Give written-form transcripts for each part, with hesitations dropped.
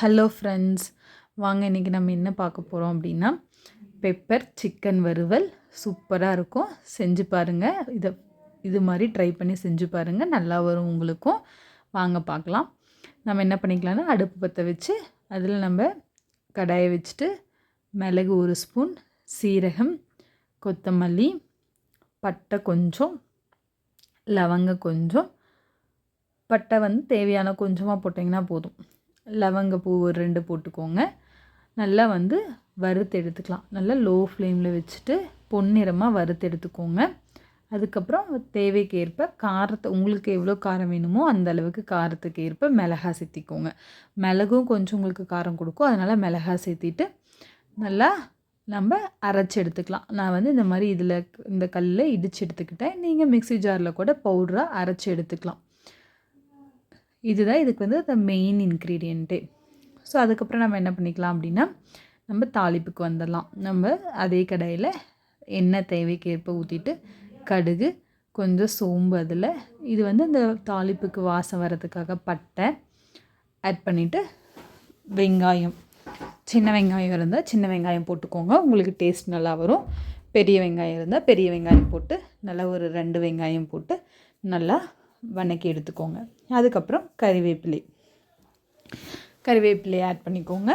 Hello friends, வாங்க இன்றைக்கி நம்ம என்ன பார்க்க போகிறோம் அப்படின்னா பெப்பர் சிக்கன் வறுவல் சூப்பராக இருக்கும். செஞ்சு பாருங்கள். இது மாதிரி ட்ரை பண்ணி செஞ்சு பாருங்கள், நல்லா வரும் உங்களுக்கும். வாங்க பார்க்கலாம். நம்ம என்ன பண்ணிக்கலாம்னா, அடுப்பு பற்ற வச்சு அதில் நம்ம கடாயை வச்சுட்டு மிளகு 1 ஸ்பூன், சீரகம், கொத்தமல்லி, பட்டை கொஞ்சம், லவங்க கொஞ்சம். பட்டை தேவையான கொஞ்சமாக போட்டிங்கன்னா போதும். லவங்கப்பூ ஒரு 2 போட்டுக்கோங்க. நல்லா வறுத்து எடுத்துக்கலாம். நல்லா லோ ஃப்ளேமில் வச்சுட்டு பொன்னிறமாக வறுத்து எடுத்துக்கோங்க. அதுக்கப்புறம் தேவைக்கு ஏற்ப காரத்தை, உங்களுக்கு எவ்வளோ காரம் வேணுமோ அந்த அளவுக்கு காரத்துக்கு ஏற்ப மிளகாய் சேர்த்திக்கோங்க. மிளகும் கொஞ்சம் உங்களுக்கு காரம் கொடுக்கும், அதனால் மிளகாய் சேர்த்திட்டு நல்லா நம்ம அரைச்சி எடுத்துக்கலாம். நான் இந்த மாதிரி இந்த கல்லில் இடித்து எடுத்துக்கிட்டேன். நீங்கள் மிக்ஸி ஜாரில் கூட பவுடராக அரைச்சி எடுத்துக்கலாம். இதுதான் இதுக்கு மெயின் இன்க்ரீடியண்ட்டே. ஸோ அதுக்கப்புறம் நம்ம என்ன பண்ணிக்கலாம் அப்படின்னா, நம்ம தாளிப்புக்கு வந்துடலாம். நம்ம அதே கடாயில் எண்ணெய் தேவைக்கு ஏற்ப ஊற்றிட்டு கடுகு, கொஞ்சம் சோம்பு, அதில் இது இந்த தாளிப்புக்கு வாசம் வரதுக்காக பட்டை ஆட் பண்ணிவிட்டு வெங்காயம், சின்ன வெங்காயம் இருந்தால் சின்ன வெங்காயம் போட்டுக்கோங்க, உங்களுக்கு டேஸ்ட் நல்லா வரும். பெரிய வெங்காயம் இருந்தால் பெரிய வெங்காயம் போட்டு நல்லா ஒரு 2 வெங்காயம் போட்டு நல்லா வதக்கி எடுத்துக்கோங்க. அதுக்கப்புறம் கறிவேப்பிலை ஆட் பண்ணிக்கோங்க.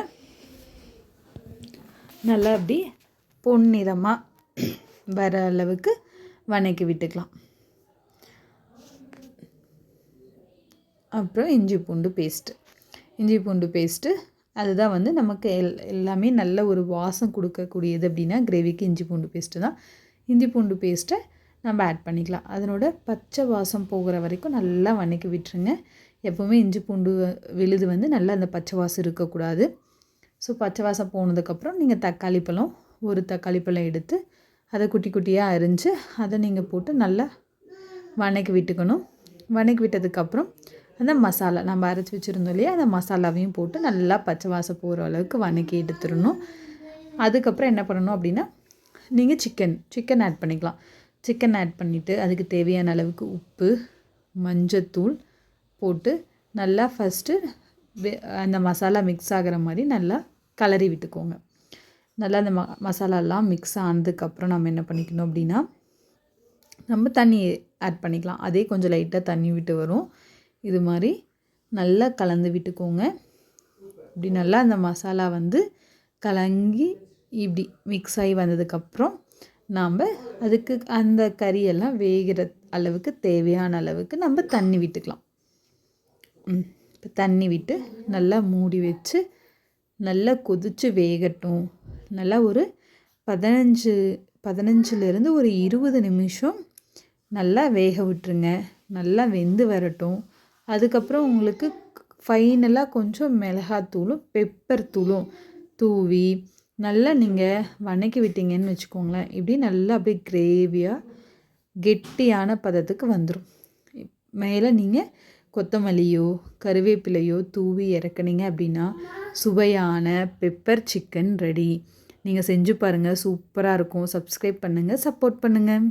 நல்லா அப்படி பொன்னிறமாக வர அளவுக்கு வதக்கி விட்டுக்கலாம். அப்புறம் இஞ்சி பூண்டு பேஸ்ட்டு அதுதான் நமக்கு எல்லாமே நல்ல ஒரு வாசம் கொடுக்கக்கூடியது. அப்படின்னா கிரேவிக்கு இஞ்சி பூண்டு பேஸ்ட்டு தான். இஞ்சி பூண்டு பேஸ்ட்டை நம்ம ஆட் பண்ணிக்கலாம். அதனோட பச்சை வாசம் போகிற வரைக்கும் நல்லா வதக்கி விட்டுருங்க. எப்போவுமே இஞ்சி பூண்டு விழுது நல்லா அந்த பச்சை வாசம் இருக்கக்கூடாது. ஸோ பச்சை வாசம் போனதுக்கப்புறம் நீங்கள் ஒரு தக்காளி பழம் எடுத்து அதை குட்டி குட்டியாக அரிஞ்சு அதை நீங்கள் போட்டு நல்லா வதக்கி விட்டுக்கணும். வதக்கி விட்டதுக்கப்புறம் அந்த மசாலா நம்ம அரைச்சி வச்சுருந்தோம் இல்லையா, அந்த மசாலாவையும் போட்டு நல்லா பச்சை வாசம் போகிற அளவுக்கு வதக்கி எடுத்துடணும். அதுக்கப்புறம் என்ன பண்ணணும் அப்படின்னா, நீங்கள் சிக்கன் ஆட் பண்ணிக்கலாம். சிக்கன் ஆட் பண்ணிவிட்டு அதுக்கு தேவையான அளவுக்கு உப்பு, மஞ்சத்தூள் போட்டு நல்லா ஃபஸ்ட்டு அந்த மசாலா மிக்ஸ் ஆகிற மாதிரி நல்லா கலரி விட்டுக்கோங்க. நல்லா அந்த மசாலாலாம் மிக்ஸ் ஆனதுக்கப்புறம் நம்ம என்ன பண்ணிக்கணும் அப்படின்னா, நம்ம தண்ணி ஆட் பண்ணிக்கலாம். அதே கொஞ்சம் லைட்டாக தண்ணி விட்டு வரும். இது மாதிரி நல்லா கலந்து விட்டுக்கோங்க. இப்படி நல்லா அந்த மசாலா கலங்கி இப்படி மிக்ஸ் ஆகி வந்ததுக்கப்புறம் நாம் அதுக்கு அந்த கறியெல்லாம் வேகிற அளவுக்கு தேவையான அளவுக்கு நம்ம தண்ணி விட்டுக்கலாம். இப்போ தண்ணி விட்டு நல்லா மூடி வச்சு நல்லா கொதித்து வேகட்டும். நல்லா ஒரு 15லேருந்து ஒரு 20 நிமிஷம் நல்லா வேக விட்டுருங்க. நல்லா வெந்து வரட்டும். அதுக்கப்புறம் உங்களுக்கு ஃபைனலாக கொஞ்சம் மிளகாத்தூளும் பெப்பர் தூளும் தூவி நல்லா நீங்கள் வதக்கி விட்டீங்கன்னு வச்சுக்கோங்களேன். இப்படி நல்லா அப்படியே கிரேவியாக கெட்டியான பதத்துக்கு வந்துடும். மேலே நீங்கள் கொத்தமல்லியோ கருவேப்பிலையோ தூவி இறக்குனீங்க அப்படின்னா சுவையான பெப்பர் சிக்கன் ரெடி. நீங்கள் செஞ்சு பாருங்கள், சூப்பராக இருக்கும். சப்ஸ்கிரைப் பண்ணுங்கள், சப்போர்ட் பண்ணுங்கள்.